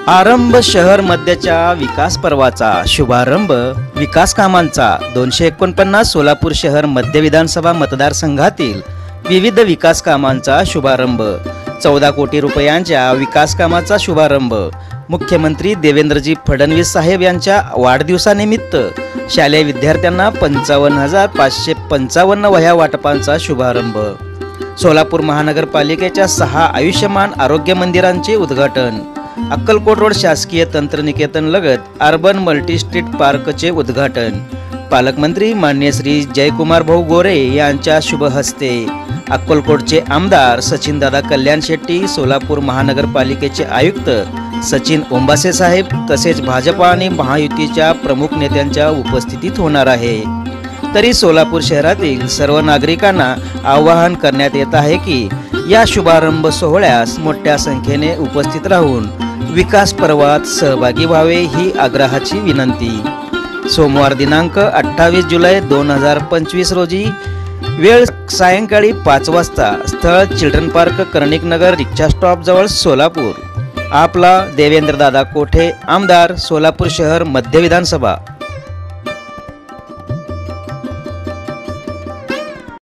आरंभ शहर मध्यच्या विकास पर्वाचा शुभारंभ विकास कामांचा 249 सोलापूर शहर मध्य विधानसभा मतदारसंघातील विविध विकास कामांचा शुभारंभ 14 कोटी रुपयांच्या विकास कामाचा शुभारंभ मुख्यमंत्री देवेंद्रजी फडणवीस साहेब यांच्या वाढदिवसानिमित्त शालेय विद्यार्थ्यांना 55,555 वह्या वाटपांचा शुभारंभ सोलापूर महानगरपालिकेच्या 6 आयुष्यमान आरोग्य मंदिरांचे उद्घाटन अक्कलकोट रोड शासकीय तंत्रनिकेतन लगत अर्बन मल्टी स्ट्रीट पार्कचे उद्घाटन पालकमंत्री माननीय श्री जयकुमार भाऊ गोरे यांच्या शुभ हस्ते अक्कलकोटचे आमदार सचिनदादा कल्याण शेट्टी सोलापूर महानगरपालिकेचे आयुक्त सचिन ओंबासे साहेब तसेच भाजपा आणि महायुतीच्या प्रमुख नेत्यांच्या उपस्थितीत होणार आहे। तरी सोलापूर शहरातील सर्व नागरिकांना आवाहन करण्यात येत आहे की या शुभारंभ सोहळ्यास मोठ्या संख्येने उपस्थित राहून विकास पर्वात सहभागी व्हावे ही आग्रहाची विनंती। सोमवार दिनांक 28 जुलै 2025 रोजी वेळ सायंकाळी 5 वाजता स्थळ चिल्ड्रन पार्क कर्णिक नगर रिक्षा स्टॉप जवळ सोलापूर। आपला देवेंद्रदादा कोठे आमदार सोलापूर शहर मध्य विधानसभा।